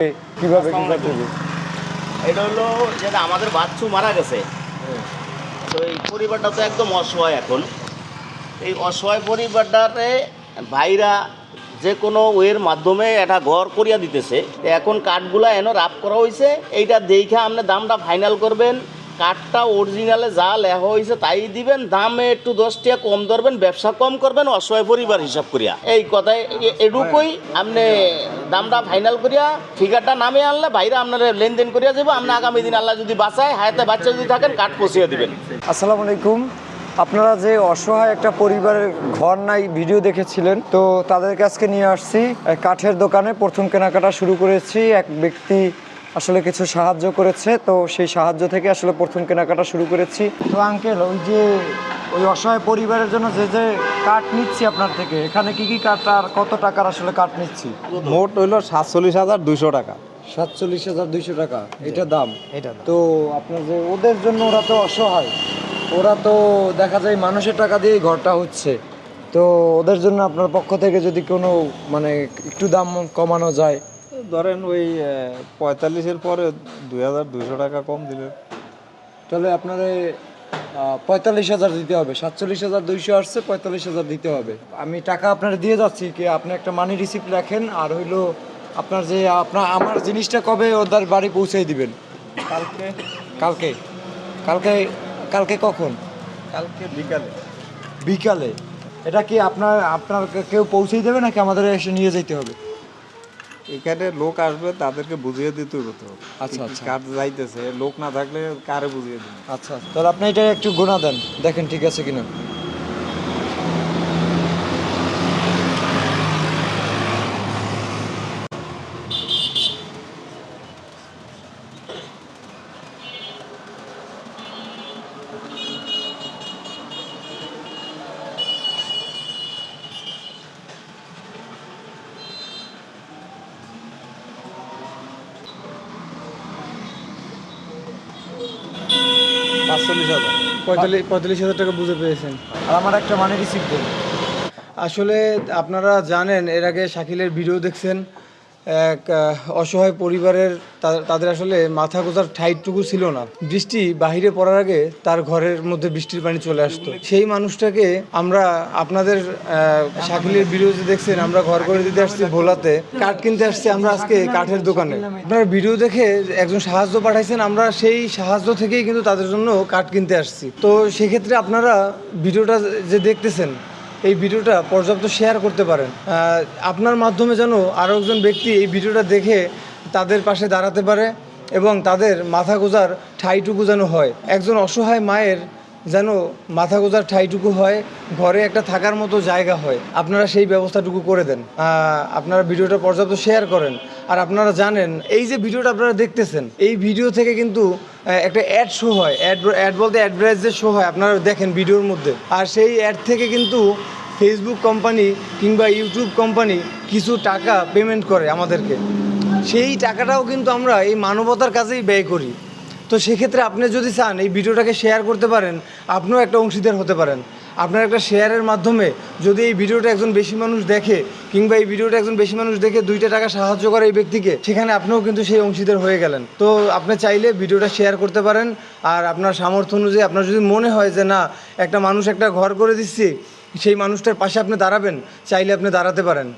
কিভাবে কি করতে হবে? এটা হলো যেটা আমাদের বাচ্চু মারা গেছে, তো এই পরিবারটা তো একদম অসহায় এখন। এই অসহায় পরিবারটাতে ভাইরা যে কোনো ওয়ের মাধ্যমে একটা ঘর করিয়া দিতেছে। তো এখন কাঠগুলা এনে রাপ করা হয়েছে, এইটা দেখে আপনি দামটা ফাইনাল করবেন। কাঠটা অরিজিনালে যা লেখা হয়েছে তাই দিবেন, দামে একটু 10 টাকা কম ধরবেন, ব্যবসা কম করবেন, অসহায় পরিবার হিসাব করিয়া। এই কথায় এটুকুই, আপনি দামটা ফাইনাল করিয়া ফিগারটা নামে আনলে ভাইরা আপনারা লেনদেন করিয়া যাবো। আপনি আগামী দিন আল্লাহ যদি বাঁচায়, হায়াতে বাচ্চা যদি থাকেন, কাঠ পৌঁছিয়ে দিবেন। আসসালামু আলাইকুম। আপনারা যে অসহায় একটা পরিবারের ঘর নাই ভিডিও দেখেছিলেন, তো তাদের কাছকে নিয়ে আসছি কাঠের দোকানে। প্রথম কেনাকাটা শুরু করেছি, এক ব্যক্তি আসলে কিছু সাহায্য করেছে, তো সেই সাহায্য থেকে আসলে প্রথম কেনাকাটা শুরু করেছি। তো আঙ্কেল, ওই অসহায় পরিবারের জন্য যে যে কাঠ নিচ্ছি আপনার থেকে, এখানে কি কি কাঠ আর কত টাকার আসলে কাঠ নিচ্ছি? মোট হইল 47,200 টাকা। 47,200 টাকা এটা দাম। তো আপনার যে ওদের জন্য, ওরা তো অসহায়, ওরা তো দেখা যায় মানুষের টাকা দিয়েই ঘরটা হচ্ছে। তো ওদের জন্য আপনার পক্ষ থেকে যদি কোনো মানে একটু দাম কমানো যায়। ধরেন ওই 45-এর পরে 2,200 টাকা কম দিলে। তাহলে আপনার 45,000 দিতে হবে। 47,200 আসছে, 45,000 দিতে হবে। আমি টাকা আপনার দিয়ে যাচ্ছি, কি আপনি একটা মানি রিসিপ্ট রাখেন। আর হইলো আপনার যে আমার জিনিসটা কবে ওদের বাড়ি পৌঁছে দিবেন? কালকে। কালকে? কালকে? কালকে কখন? কালকে বিকালে। বিকালে? এটা কি আপনার কেউ পৌঁছেই দেবে নাকি আমাদের এসে নিয়ে যেতে হবে? এখানে লোক আসবে, তাদেরকে বুঝিয়ে দিতে হতো। আচ্ছা আচ্ছা কাজ যাইতেছে, লোক না থাকলে কারে বুঝিয়ে দিন। আচ্ছা, তাহলে আপনি এটা একটু গোনা দেন, দেখেন ঠিক আছে কিনা। $45,000। 45,000 টাকা বুঝে পেয়েছেন। আর আমার একটা মানি রিসিপ্ট দেন। আসলে আপনারা জানেন, এর আগে শাকিলের ভিডিও দেখছেন। এক অসহায় পরিবারের তাদের আসলে মাথা গোঁজার ঠাইটুকু ছিল না। বৃষ্টি বাহিরে পড়ার আগে তার ঘরের মধ্যে বৃষ্টির পানি চলে আসতো। সেই মানুষটাকে আমরা আপনাদের শাকিলের ভিডিও যে দেখছেন, আমরা ঘর করে দিতে আসছি ভোলাতে, কাঠ কিনতে আসছি আমরা আজকে কাঠের দোকানে। আপনারা ভিডিও দেখে একজন সাহায্য পাঠাইছেন, আমরা সেই সাহায্য থেকেই কিন্তু তাদের জন্য কাঠ কিনতে আসছি। তো সেক্ষেত্রে আপনারা ভিডিওটা যে দেখতেছেন, এই ভিডিওটা পর্যাপ্ত শেয়ার করতে পারেন। আপনার মাধ্যমে যেন আরও একজন ব্যক্তি এই ভিডিওটা দেখে তাদের পাশে দাঁড়াতে পারে এবং তাদের মাথা গোঁজার ঠাইটুকু যেন হয়। একজন অসহায় মায়ের যেন মাথা গোঁজার ঠাইটুকু হয়, ঘরে একটা থাকার মতো জায়গা হয়। আপনারা সেই ব্যবস্থাটুকু করে দেন। আপনারা ভিডিওটা পর্যাপ্ত শেয়ার করেন। আর আপনারা জানেন, এই যে ভিডিওটা আপনারা দেখতেছেন, এই ভিডিও থেকে কিন্তু একটা অ্যাড শো হয়। অ্যাড বলতে অ্যাডভার্টাইজ যে শো হয়, আপনারা দেখেন ভিডিওর মধ্যে। আর সেই অ্যাড থেকে কিন্তু ফেসবুক কোম্পানি কিংবা ইউটিউব কোম্পানি কিছু টাকা পেমেন্ট করে আমাদেরকে। সেই টাকাটাও কিন্তু আমরা এই মানবতার কাজেই ব্যয় করি। তো সেক্ষেত্রে আপনি যদি চান এই ভিডিওটাকে শেয়ার করতে পারেন, আপনিও একটা অংশীদার হতে পারেন। আপনার একটা শেয়ারের মাধ্যমে যদি এই ভিডিওটা একজন বেশি মানুষ দেখে, কিংবা এই ভিডিওটা একজন বেশি মানুষ দেখে 2 টাকা সাহায্য করে এই ব্যক্তিকে, সেখানে আপনিও কিন্তু সেই অংশীদার হয়ে গেলেন। তো আপনি চাইলে ভিডিওটা শেয়ার করতে পারেন। আর আপনার সামর্থ্য অনুযায়ী আপনার যদি মনে হয় যে না, একটা মানুষ একটা ঘর করে দিচ্ছি, সেই মানুষটার পাশে আপনি দাঁড়াবেন, চাইলে আপনি দাঁড়াতে পারেন।